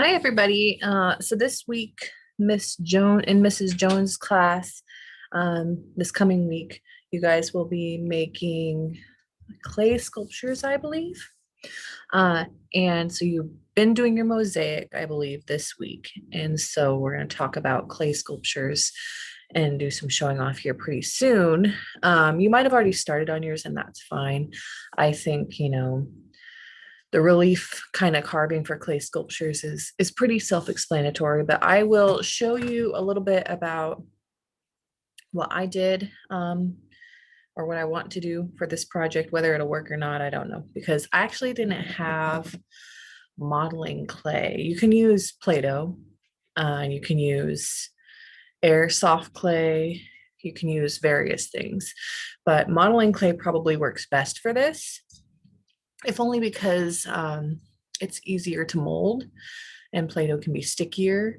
Hi, everybody. So this week, Miss Joan in Mrs. Jones' class, this coming week, you guys will be making clay sculptures, I believe. Uh, and so you've been doing your mosaic, I believe, this week. And so we're going to talk about clay sculptures and do some showing off here pretty soon. You might have already started on yours, and that's fine. I think, the relief kind of carving for clay sculptures is pretty self-explanatory, but I will show you a little bit about what I did or what I want to do for this project. Whether it'll work or not, I don't know, because I actually didn't have modeling clay. You can use Play-Doh, you can use airsoft clay, you can use various things, but modeling clay probably works best for this, if only because it's easier to mold and Play-Doh can be stickier.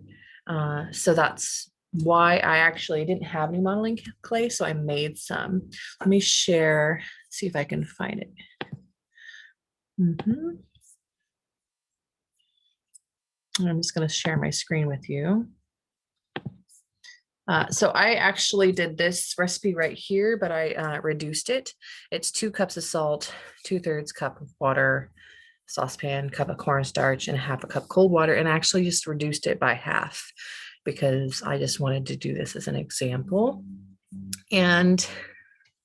So that's why I actually didn't have any modeling clay, so I made some. Let me share, see if I can find it. I'm just going to share my screen with you. So I actually did this recipe right here, but I reduced it. It's 2 cups of salt, 2/3 cup of water, saucepan, cup of cornstarch, and 1/2 cup cold water, and I actually just reduced it by half because I just wanted to do this as an example. And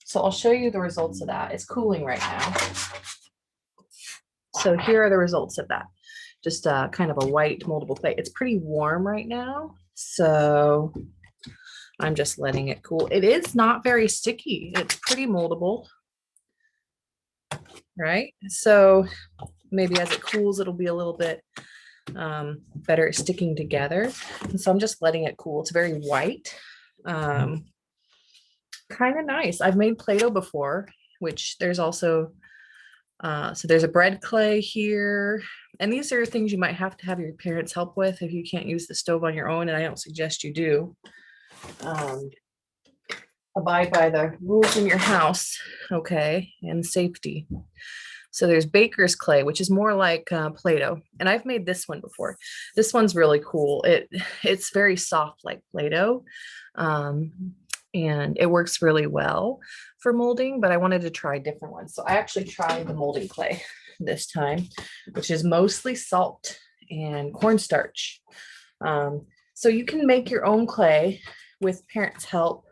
so I'll show you the results of that. It's cooling right now. So here are the results of that. Just kind of a white moldable clay. It's pretty warm right now, so I'm just letting it cool. It is not very sticky. It's pretty moldable, right? So maybe as it cools, it'll be a little bit better at sticking together. And so I'm just letting it cool. It's very white, kind of nice. I've made Play-Doh before, which there's also, so there's a bread clay here. And these are things you might have to have your parents help with if you can't use the stove on your own, and I don't suggest you do. Abide by the rules in your house, okay, and safety. So there's baker's clay, which is more like Play-Doh, and I've made this one before. This one's really cool. It's very soft like Play-Doh, and it works really well for molding, but I wanted to try different ones. So I actually tried the molding clay this time, which is mostly salt and cornstarch. So you can make your own clay with parents' help.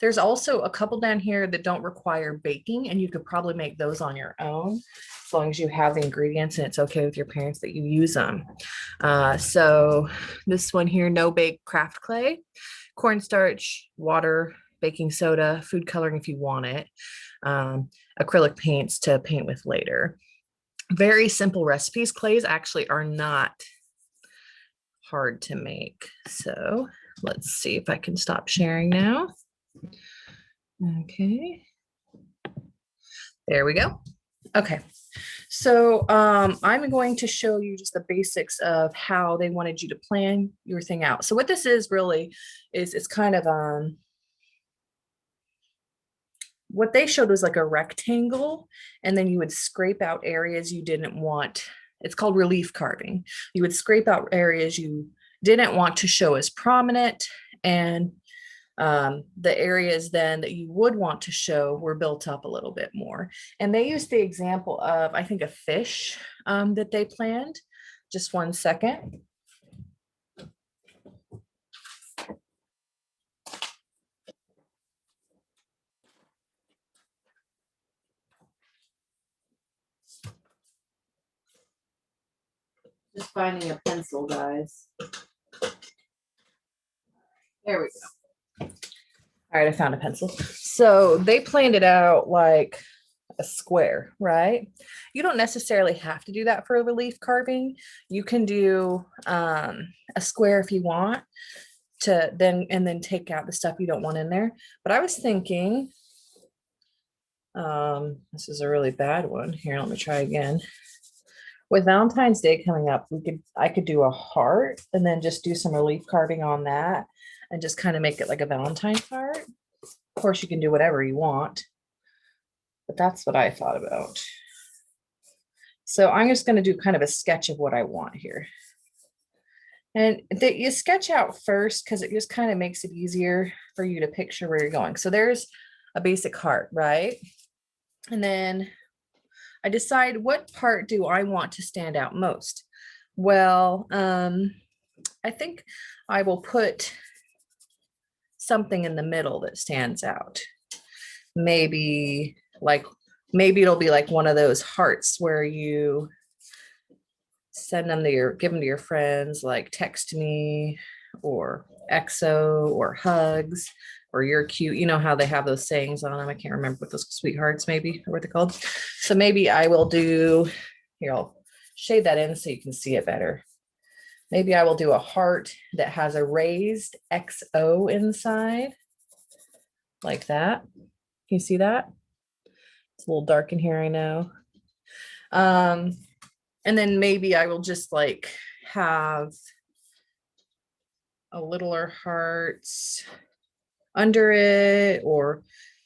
There's also a couple down here that don't require baking, and you could probably make those on your own as long as you have the ingredients and it's okay with your parents that you use them. So this one here, no bake craft clay, cornstarch, water, baking soda, food coloring if you want it, acrylic paints to paint with later. Very simple recipes. Clays actually are not hard to make. So let's see if I can stop sharing now. Okay. There we go. Okay. So I'm going to show you just the basics of how they wanted you to plan your thing out. So what this is really is it's kind of what they showed was like a rectangle, and then you would scrape out areas you didn't want. It's called relief carving. You would scrape out areas you didn't want to show as prominent, and the areas then that you would want to show were built up a little bit more. And they used the example of, I think, a fish that they planned. Just one second. Just finding a pencil, guys. There we go. All right, I found a pencil. So they planned it out like a square, right? You don't necessarily have to do that for relief carving. You can do a square if you want to then take out the stuff you don't want in there. But I was thinking, this is a really bad one. Here, let me try again. With Valentine's Day coming up, I could do a heart and then just do some relief carving on that and just kind of make it like a Valentine heart. Of course, you can do whatever you want, but that's what I thought about. So I'm just going to do kind of a sketch of what I want here. And that you sketch out first because it just kind of makes it easier for you to picture where you're going. So there's a basic heart, right? And then I decide what part do I want to stand out most? Well, I think I will put something in the middle that stands out. Maybe like, maybe it'll be like one of those hearts where you send them to give them to your friends, like text me or XO or hugs or you're cute. You know how they have those sayings on them. I can't remember what those sweethearts maybe or what they're called. So maybe I will do, here, I'll shade that in so you can see it better. Maybe I will do a heart that has a raised XO inside like that. Can you see that? It's a little dark in here, I know. And then maybe I will just like have a littler hearts under it, or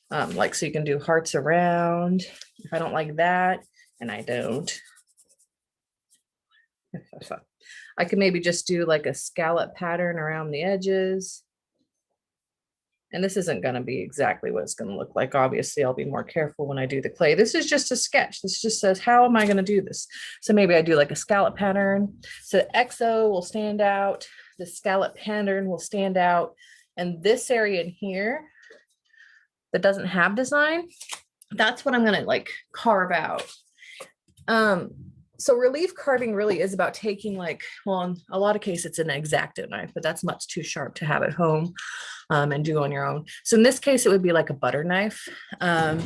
like, so you can do hearts around. If I don't like that, and I don't, I could maybe just do like a scallop pattern around the edges. And this isn't going to be exactly what it's going to look like. Obviously, I'll be more careful when I do the clay. This is just a sketch. This just says, how am I going to do this? So maybe I do like a scallop pattern. So XO will stand out. The scallop pattern will stand out. And this area in here that doesn't have design, that's what I'm going to like carve out. So relief carving really is about taking like, well, in a lot of cases it's an X-Acto knife, but that's much too sharp to have at home and do on your own. So in this case, it would be like a butter knife. And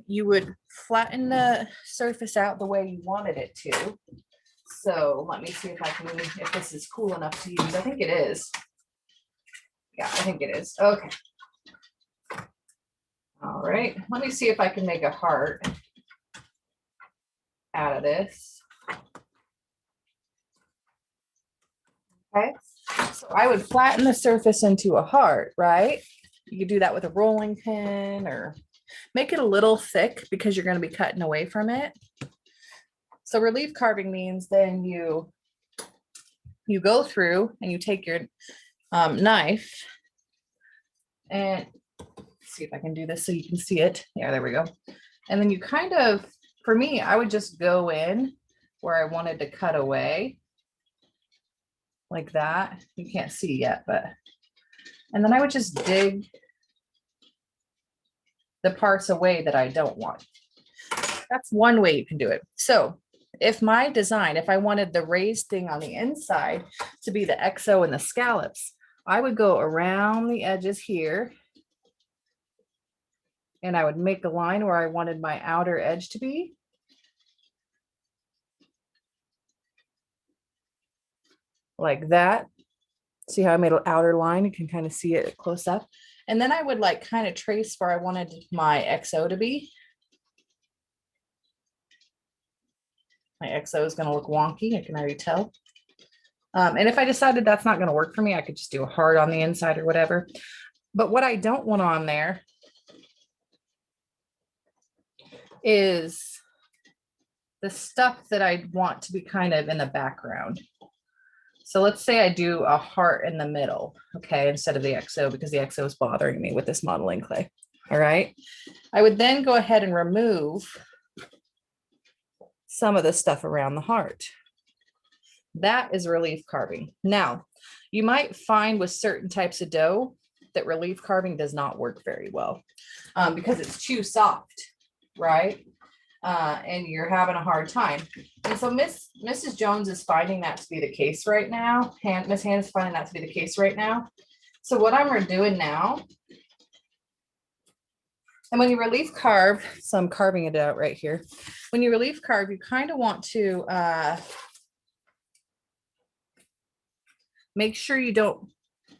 you would flatten the surface out the way you wanted it to. So let me see if I can, if this is cool enough to use. I think it is. Yeah, I think it is. Okay. All right, let me see if I can make a heart out of this. Okay, so I would flatten the surface into a heart, right? You could do that with a rolling pin or make it a little thick because you're going to be cutting away from it. So relief carving means then you go through and you take your knife and see if I can do this so you can see it. Yeah, there we go. And then you kind of, for me, I would just go in where I wanted to cut away like that. You can't see yet, but, and then I would just dig the parts away that I don't want. That's one way you can do it. So if my design, if I wanted the raised thing on the inside to be the XO and the scallops, I would go around the edges here and I would make a line where I wanted my outer edge to be. Like that. See how I made an outer line? You can kind of see it close up. And then I would like kind of trace where I wanted my XO to be. My XO is going to look wonky. I can already tell. And if I decided that's not going to work for me, I could just do a heart on the inside or whatever. But what I don't want on there is the stuff that I want to be kind of in the background. So let's say I do a heart in the middle, okay, instead of the XO, because the XO is bothering me with this modeling clay. All right. I would then go ahead and remove some of the stuff around the heart. That is relief carving. Now, you might find with certain types of dough that relief carving does not work very well because it's too soft, right? And you're having a hard time. And so Mrs. Jones is finding that to be the case right now. Miss Hannah is finding that to be the case right now. So what I'm doing now, and when you relief carve, so I'm carving it out right here. When you relief carve, you kind of want to make sure you don't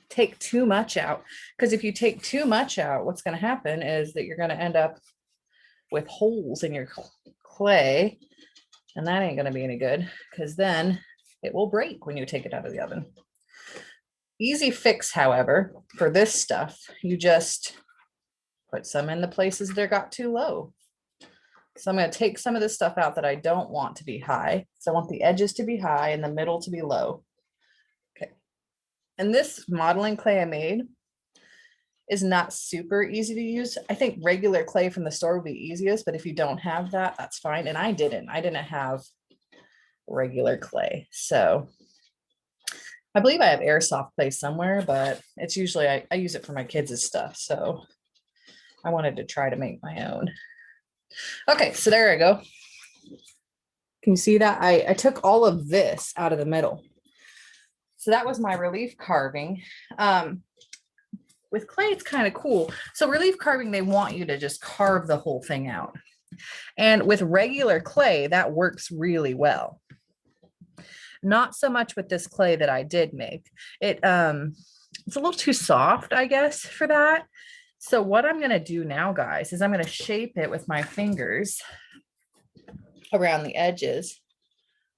take too much out, because if you take too much out, what's going to happen is that you're going to end up with holes in your clay, and that ain't going to be any good because then it will break when you take it out of the oven. Easy fix, however, for this stuff, you just put some in the places that got too low. So I'm going to take some of the stuff out that I don't want to be high. So I want the edges to be high and the middle to be low. And this modeling clay I made is not super easy to use. I think regular clay from the store would be easiest, but if you don't have that, that's fine. And I didn't have regular clay. So I believe I have airsoft clay somewhere, but it's usually, I use it for my kids' stuff. So I wanted to try to make my own. Okay, so there I go. Can you see that? I took all of this out of the middle. So that was my relief carving. With clay, it's kind of cool. So relief carving, they want you to just carve the whole thing out. And with regular clay, that works really well. Not so much with this clay that I did make. It's a little too soft, I guess, for that. So what I'm going to do now, guys, is I'm going to shape it with my fingers around the edges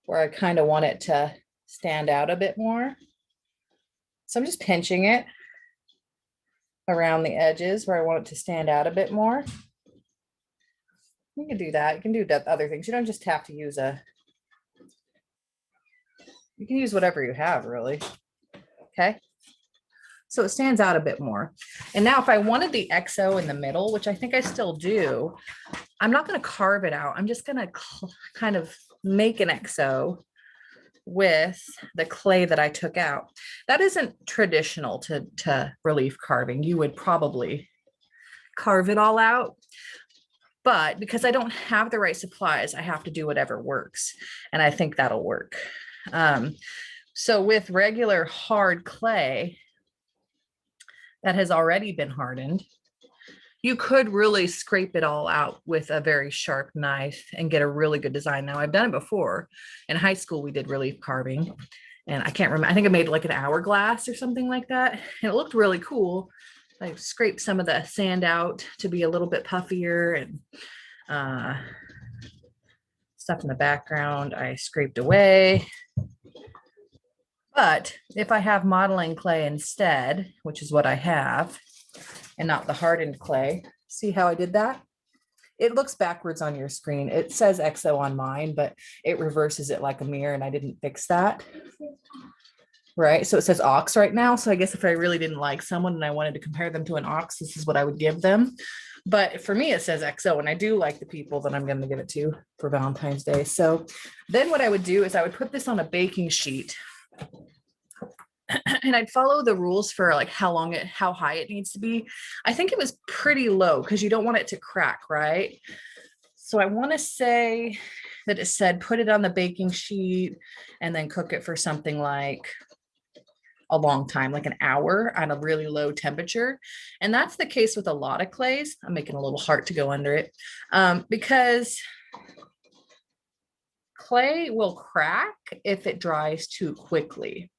where I kind of want it to stand out a bit more. So I'm just pinching it around the edges where I want it to stand out a bit more. You can do that. You can do other things. You don't just have to use you can use whatever you have, really. Okay. So it stands out a bit more. And now if I wanted the XO in the middle, which I think I still do, I'm not going to carve it out. I'm just going to kind of make an XO with the clay that I took out. That isn't traditional to relief carving. You would probably carve it all out. But because I don't have the right supplies, I have to do whatever works. And I think that'll work. So with regular hard clay that has already been hardened, you could really scrape it all out with a very sharp knife and get a really good design. Now, I've done it before. In high school, we did relief carving, and I can't remember. I think I made like an hourglass or something like that, and it looked really cool. I scraped some of the sand out to be a little bit puffier, and stuff in the background I scraped away. But if I have modeling clay instead, which is what I have, and not the hardened clay. See how I did that? It looks backwards on your screen. It says XO on mine, but it reverses it like a mirror, and I didn't fix that. Right, so it says ox right now. So I guess if I really didn't like someone and I wanted to compare them to an ox, this is what I would give them. But for me, it says XO, and I do like the people that I'm going to give it to for Valentine's Day. So then what I would do is I would put this on a baking sheet, and I'd follow the rules for like how high it needs to be. I think it was pretty low because you don't want it to crack, right? So I want to say that it said put it on the baking sheet and then cook it for something like a long time, like an hour on a really low temperature. And that's the case with a lot of clays. I'm making a little heart to go under it, because clay will crack if it dries too quickly.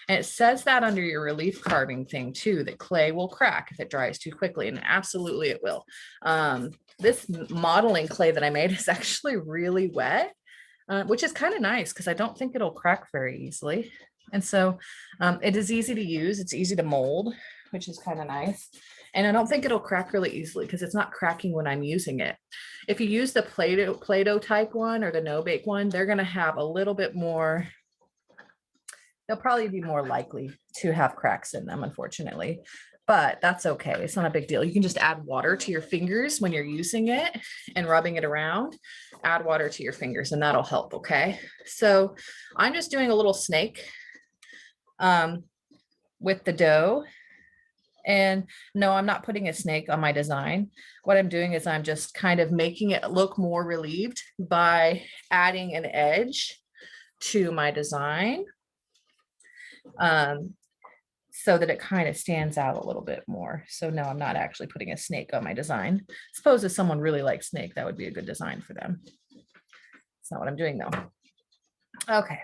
And it says that under your relief carving thing too, that clay will crack if it dries too quickly, and absolutely it will. This modeling clay that I made is actually really wet, which is kind of nice because I don't think it'll crack very easily. And so it is easy to use. It's easy to mold, which is kind of nice. And I don't think it'll crack really easily because it's not cracking when I'm using it. If you use the Play-Doh type one or the no-bake one, they're going to have a little bit more, they'll probably be more likely to have cracks in them, unfortunately, but that's okay. It's not a big deal. You can just add water to your fingers when you're using it and rubbing it around. Add water to your fingers and that'll help, okay? So I'm just doing a little snake with the dough. And no, I'm not putting a snake on my design. What I'm doing is I'm just kind of making it look more relieved by adding an edge to my design, so that it kind of stands out a little bit more. So no, I'm not actually putting a snake on my design. Suppose if someone really likes snake, that would be a good design for them. It's not what I'm doing though. Okay,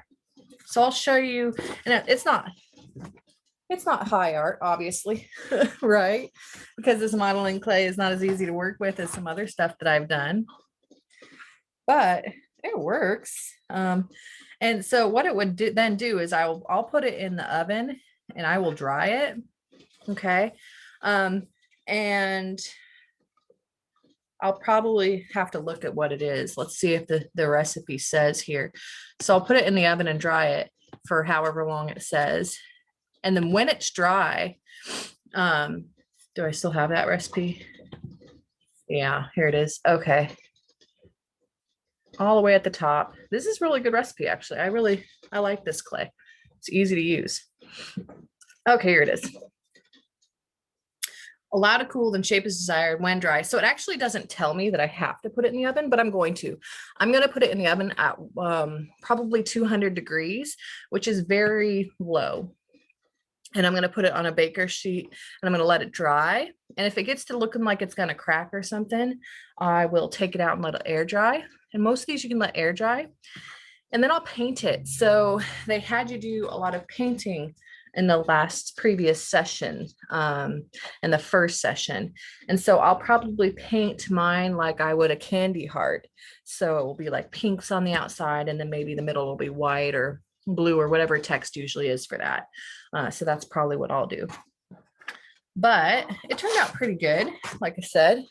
so I'll show you, and it's not high art, obviously, right? Because this modeling clay is not as easy to work with as some other stuff that I've done, but it works. And so what it would then do is I'll put it in the oven and I will dry it. Okay. And I'll probably have to look at what it is. Let's see if the recipe says here. So I'll put it in the oven and dry it for however long it says. And then when it's dry, do I still have that recipe? Yeah, here it is. Okay. All the way at the top. This is really good recipe, actually. I like this clay. It's easy to use. Okay, here it is. Allow to cool, then shape as desired when dry. So it actually doesn't tell me that I have to put it in the oven, but I'm going to. I'm going to put it in the oven at probably 200 degrees, which is very low. And I'm going to put it on a baker sheet and I'm going to let it dry. And if it gets to looking like it's going to crack or something, I will take it out and let it air dry. And most of these you can let air dry. And then I'll paint it. So they had you do a lot of painting in the previous session, in the first session. And so I'll probably paint mine like I would a candy heart. So it will be like pinks on the outside, and then maybe the middle will be white or blue or whatever text usually is for that. So that's probably what I'll do. But it turned out pretty good. Like I said,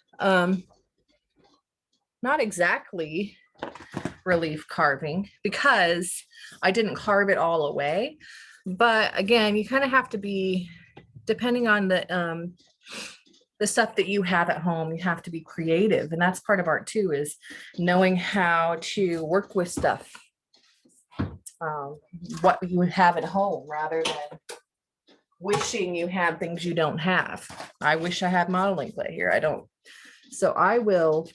not exactly relief carving because I didn't carve it all away. But again, you kind of have to be, depending on the stuff that you have at home, you have to be creative. And that's part of art too, is knowing how to work with stuff, what you have at home rather than wishing you have things you don't have. I wish I had modeling clay here. I don't. So I will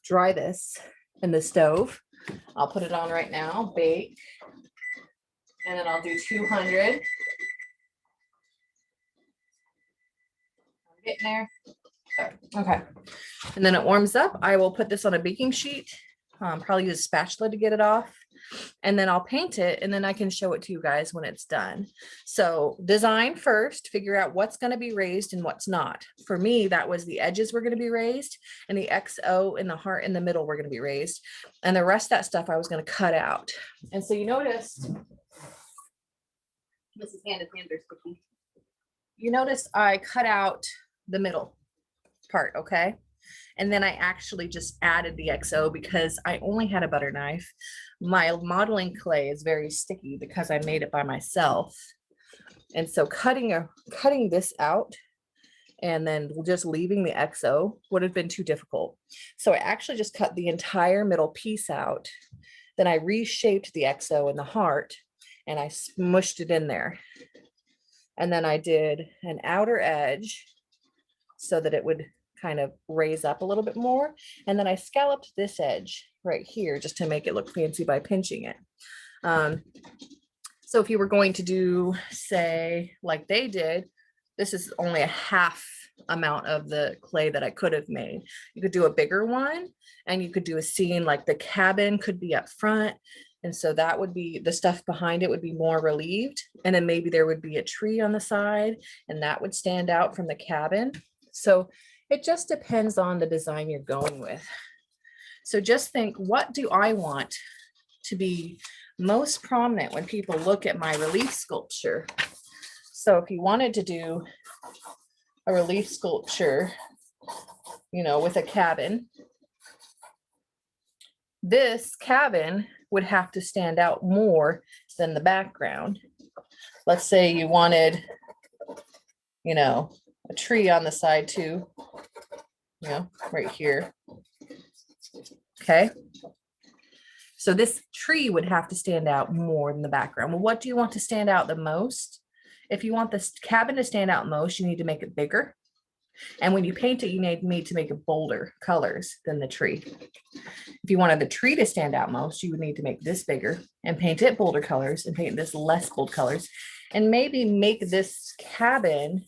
dry this in the stove. I'll put it on right now, bake, and then I'll do 200. I'm getting there. Okay. And then it warms up. I will put this on a baking sheet, probably use a spatula to get it off. And then I'll paint it and then I can show it to you guys when it's done. So design first, figure out what's going to be raised and what's not. For me, that was the edges were going to be raised and the XO and the heart in the middle were going to be raised. And the rest of that stuff I was going to cut out. And so you noticed, Mrs. Hannah's cookie. You notice I cut out the middle part, okay? And then I actually just added the XO because I only had a butter knife. My modeling clay is very sticky because I made it by myself. And so cutting this out and then just leaving the XO would have been too difficult. So I actually just cut the entire middle piece out. Then I reshaped the XO in the heart and I smushed it in there. And then I did an outer edge so that it would kind of raise up a little bit more. And then I scalloped this edge right here just to make it look fancy by pinching it. So if you were going to do, say, like they did, this is only a half amount of the clay that I could have made. You could do a bigger one and you could do a scene like the cabin could be up front. And so that would be, the stuff behind it would be more relieved. And then maybe there would be a tree on the side and that would stand out from the cabin. So it just depends on the design you're going with. So just think, what do I want to be most prominent when people look at my relief sculpture? So if you wanted to do a relief sculpture, you know, with a cabin, this cabin would have to stand out more than the background. Let's say you wanted, you know, a tree on the side too, you know, right here. Okay. So this tree would have to stand out more than the background. Well, what do you want to stand out the most? If you want this cabin to stand out most, you need to make it bigger. And when you paint it, you need to make it bolder colors than the tree. If you wanted the tree to stand out most, you would need to make this bigger and paint it bolder colors and paint this less bold colors. And maybe make this cabin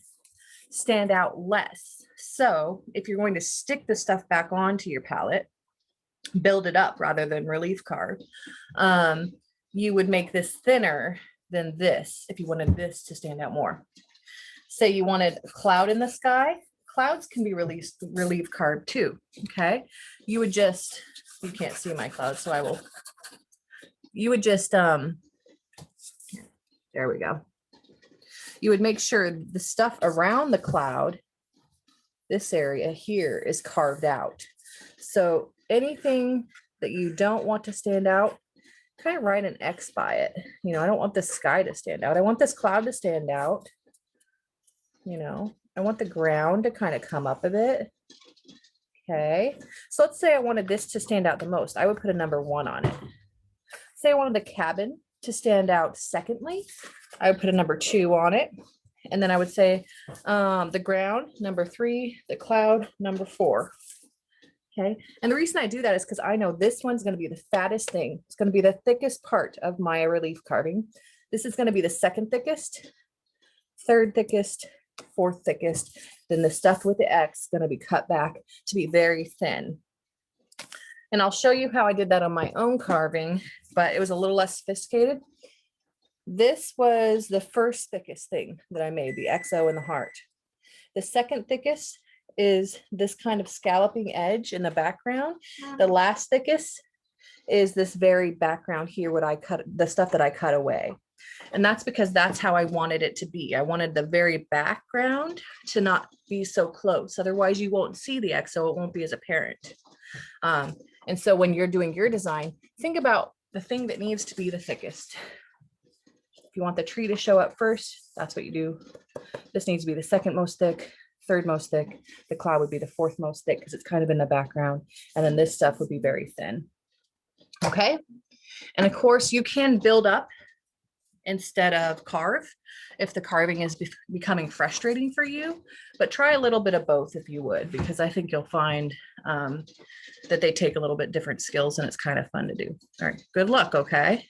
stand out less. So if you're going to stick the stuff back onto your palette, build it up rather than relief carve, you would make this thinner than this if you wanted this to stand out more. Say you wanted a cloud in the sky, clouds can be relief carved too, okay? You would just, you can't see my clouds, so I will, you would just, there we go. You would make sure the stuff around the cloud, this area here, is carved out. So anything that you don't want to stand out, kind of write an X by it. You know, I don't want this sky to stand out. I want this cloud to stand out. You know, I want the ground to kind of come up a bit. Okay, so let's say I wanted this to stand out the most. I would put a number 1 on it. Say I wanted the cabin to stand out secondly. I would put a number 2 on it. And then I would say the ground, number 3, the cloud, number 4. Okay, and the reason I do that is because I know this one's going to be the fattest thing. It's going to be the thickest part of my relief carving. This is going to be the second thickest, third thickest, fourth thickest. Then the stuff with the X is going to be cut back to be very thin. And I'll show you how I did that on my own carving, but it was a little less sophisticated. This was the first thickest thing that I made, the XO and the heart. The second thickest is this kind of scalloping edge in the background. The last thickest is this very background here, what I cut, the stuff that I cut away. And that's because that's how I wanted it to be. I wanted the very background to not be so close. Otherwise you won't see the XO, it won't be as apparent. And so when you're doing your design, think about the thing that needs to be the thickest. If you want the tree to show up first, that's what you do. This needs to be the second most thick, third most thick. The cloud would be the fourth most thick because it's kind of in the background. And then this stuff would be very thin. Okay. And of course you can build up instead of carve if the carving is becoming frustrating for you, but try a little bit of both if you would, because I think you'll find that they take a little bit different skills and it's kind of fun to do. All right, good luck. Okay.